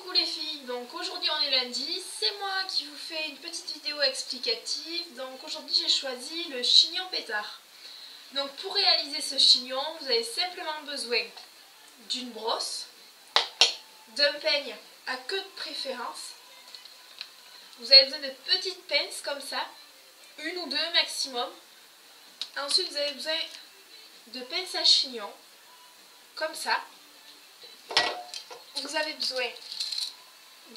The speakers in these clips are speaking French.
Coucou les filles, donc aujourd'hui on est lundi, c'est moi qui vous fais une petite vidéo explicative. Donc aujourd'hui j'ai choisi le chignon pétard. Donc pour réaliser ce chignon, vous avez simplement besoin d'une brosse, d'un peigne à queue de préférence. Vous avez besoin de petites pinces comme ça, une ou deux maximum. Ensuite vous avez besoin de pinces à chignon, comme ça. Vous avez besoin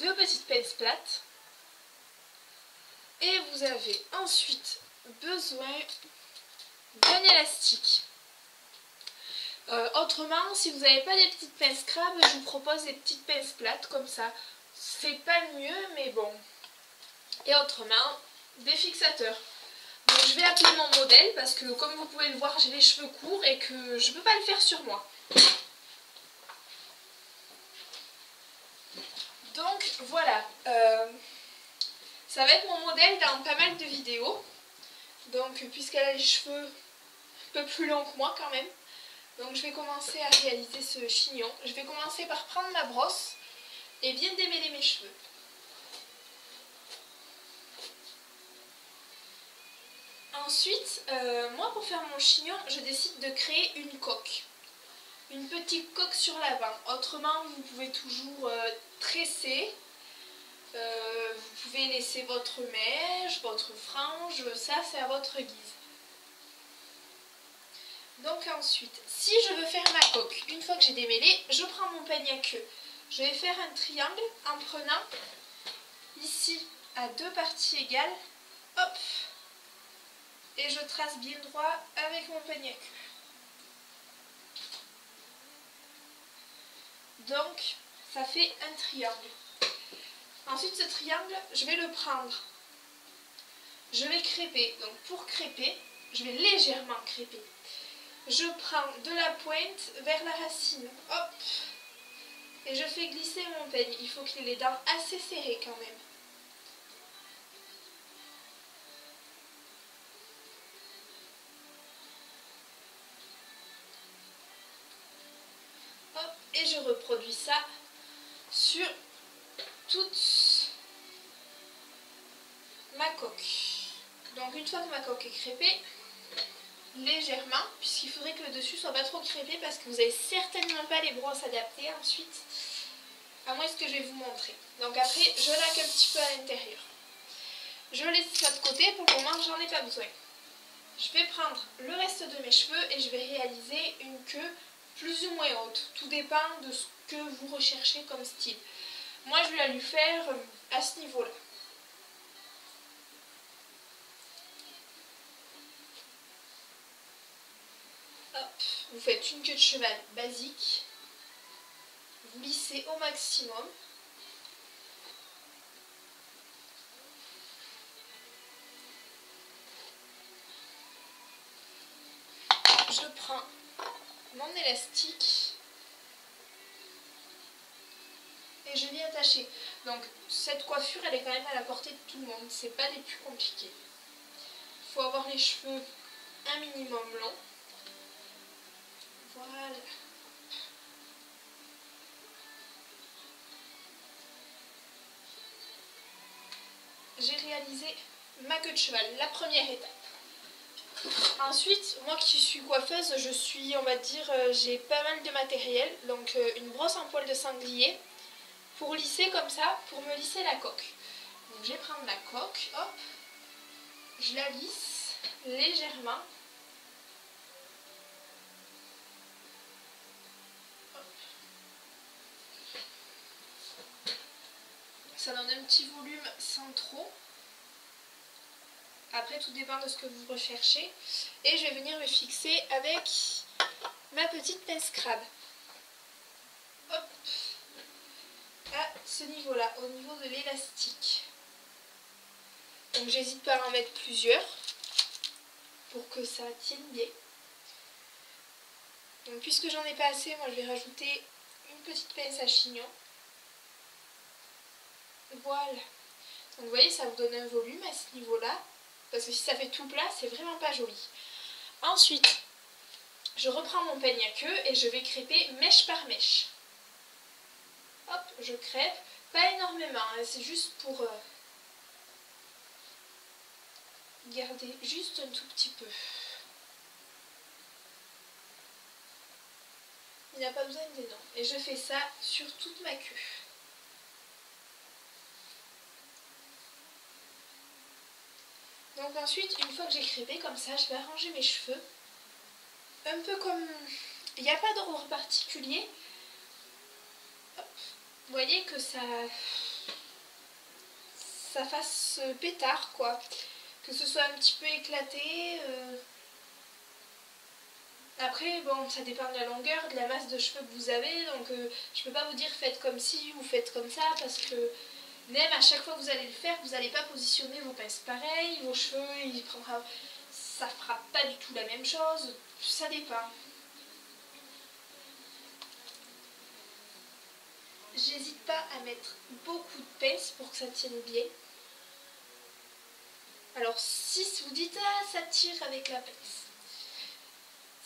de petites pinces plates et vous avez ensuite besoin d'un élastique. Autrement, si vous n'avez pas des petites pinces crabes, je vous propose des petites pinces plates comme ça. C'est pas le mieux, mais bon. Et autrement, des fixateurs. Donc je vais appeler mon modèle parce que comme vous pouvez le voir, j'ai les cheveux courts et que je ne peux pas le faire sur moi. Donc voilà, ça va être mon modèle dans pas mal de vidéos. Donc puisqu'elle a les cheveux un peu plus longs que moi quand même. Donc je vais commencer à réaliser ce chignon. Je vais commencer par prendre ma brosse et bien démêler mes cheveux. Ensuite, moi pour faire mon chignon, je décide de créer une coque. Une petite coque sur l'avant. Autrement, vous pouvez toujours tresser. Vous pouvez laisser votre mèche, votre frange, ça c'est à votre guise. Donc ensuite, si je veux faire ma coque, une fois que j'ai démêlé, je prends mon peigne à queue. Je vais faire un triangle en prenant ici à deux parties égales, hop, et je trace bien droit avec mon peigne à queue. Donc, ça fait un triangle. Ensuite, ce triangle, je vais le prendre. Je vais crêper. Donc, pour crêper, je vais légèrement crêper. Je prends de la pointe vers la racine. Hop. Et je fais glisser mon peigne. Il faut qu'il ait les dents assez serrées quand même. Hop. Et je reproduis ça sur toute ma coque. Donc une fois que ma coque est crêpée, légèrement, puisqu'il faudrait que le dessus soit pas trop crêpé parce que vous n'avez certainement pas les brosses adaptées ensuite, à moins que je vais vous montrer. Donc après, je laque un petit peu à l'intérieur. Je laisse ça de côté, pour le moment j'en ai pas besoin. Je vais prendre le reste de mes cheveux et je vais réaliser une queue plus ou moins haute. Tout dépend de ce que vous recherchez comme style. Moi je vais la lui faire à ce niveau-là. Hop, vous faites une queue de cheval basique. Vous lissez au maximum. Je prends mon élastique et je viens attacher. Donc cette coiffure elle est quand même à la portée de tout le monde, c'est pas les plus compliqués. Il faut avoir les cheveux un minimum longs. Voilà. J'ai réalisé ma queue de cheval, la première étape. Ensuite, moi qui suis coiffeuse, je suis, on va dire, j'ai pas mal de matériel. Donc une brosse en poil de sanglier pour lisser comme ça, pour me lisser la coque. Donc je vais prendre ma coque, hop, je la lisse légèrement. Hop. Ça donne un petit volume sans trop. Après, tout dépend de ce que vous recherchez. Et je vais venir me fixer avec ma petite pince crabe. Hop. À ce niveau-là, au niveau de l'élastique. Donc j'hésite pas à en mettre plusieurs pour que ça tienne bien. Donc puisque j'en ai pas assez, moi je vais rajouter une petite pince à chignon. Voilà. Donc vous voyez, ça vous donne un volume à ce niveau-là. Parce que si ça fait tout plat, c'est vraiment pas joli. Ensuite, je reprends mon peigne à queue et je vais crêper mèche par mèche. Hop, je crêpe. Pas énormément, hein, c'est juste pour garder juste un tout petit peu. Il n'y a pas besoin d'énorme. Et je fais ça sur toute ma queue. Donc ensuite, une fois que j'ai crêpé comme ça, je vais arranger mes cheveux. Un peu comme... Il n'y a pas d'ordre particulier. Hop. Vous voyez que ça fasse pétard, quoi. Que ce soit un petit peu éclaté. Après, bon, ça dépend de la longueur, de la masse de cheveux que vous avez. Donc je peux pas vous dire faites comme ci ou faites comme ça, parce que même à chaque fois que vous allez le faire, vous n'allez pas positionner vos pinces pareil, vos cheveux, ça fera pas du tout la même chose, ça dépend. J'hésite pas à mettre beaucoup de pinces pour que ça tienne bien. Alors si vous dites ah ça tire avec la pince,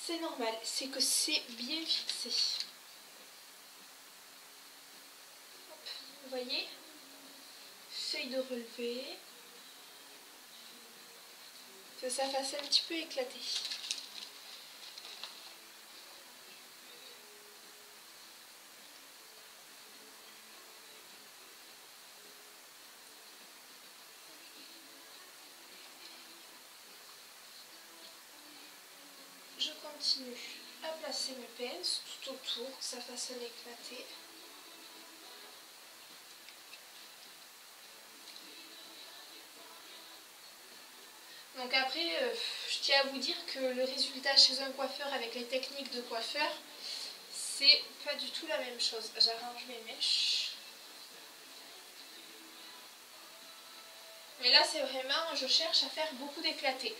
c'est normal, c'est que c'est bien fixé. Hop, vous voyez, j'essaye de relever, que ça fasse un petit peu éclater. Je continue à placer mes pinces tout autour, que ça fasse un éclaté. Donc après, je tiens à vous dire que le résultat chez un coiffeur avec les techniques de coiffeur, c'est pas du tout la même chose. J'arrange mes mèches. Mais là, c'est vraiment, je cherche à faire beaucoup d'éclatés.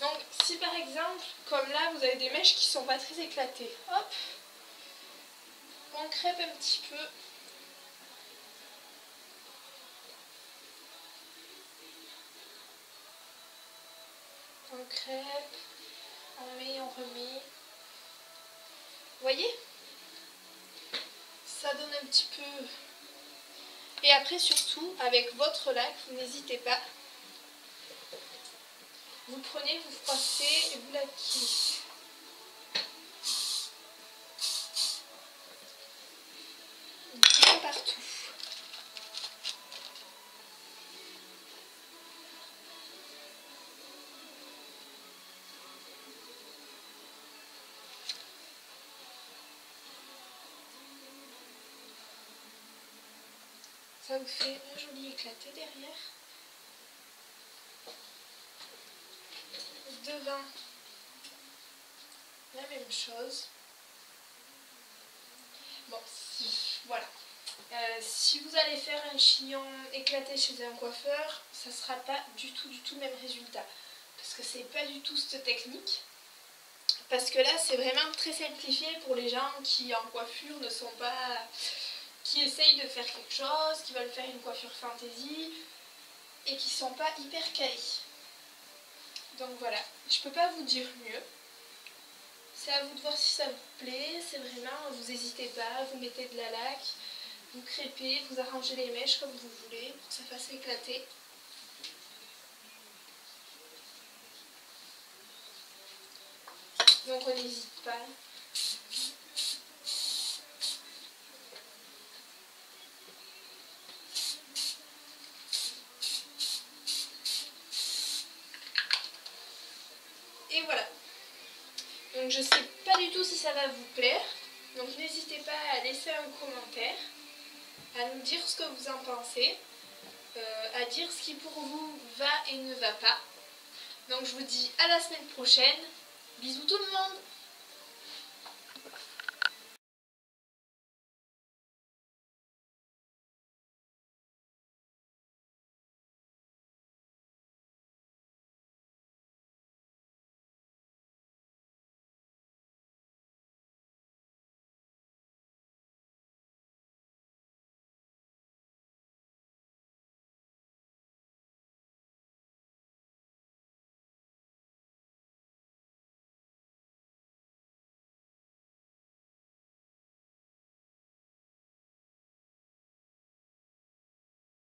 Donc si par exemple, comme là, vous avez des mèches qui sont pas très éclatées, hop, on crêpe un petit peu. On crêpe, on met, on remet. Vous voyez? Ça donne un petit peu. Et après surtout, avec votre lac, vous n'hésitez pas. Vous prenez, vous froissez et vous laquez. Bien partout. Ça vous fait un joli éclaté derrière. Devant, la même chose. Bon, voilà. Si vous allez faire un chignon éclaté chez un coiffeur, ça ne sera pas du tout le même résultat. Parce que c'est pas du tout cette technique. Parce que là, c'est vraiment très simplifié pour les gens qui en coiffure ne sont pas... qui essayent de faire quelque chose, qui veulent faire une coiffure fantaisie et qui sont pas hyper calés. Donc voilà, je peux pas vous dire mieux. C'est à vous de voir si ça vous plaît, c'est vraiment, vous n'hésitez pas, vous mettez de la laque, vous crêpez, vous arrangez les mèches comme vous voulez pour que ça fasse éclater. Donc on n'hésite pas. Et voilà. Donc je sais pas du tout si ça va vous plaire. Donc n'hésitez pas à laisser un commentaire, à nous dire ce que vous en pensez, à dire ce qui pour vous va et ne va pas. Donc je vous dis à la semaine prochaine. Bisous tout le monde!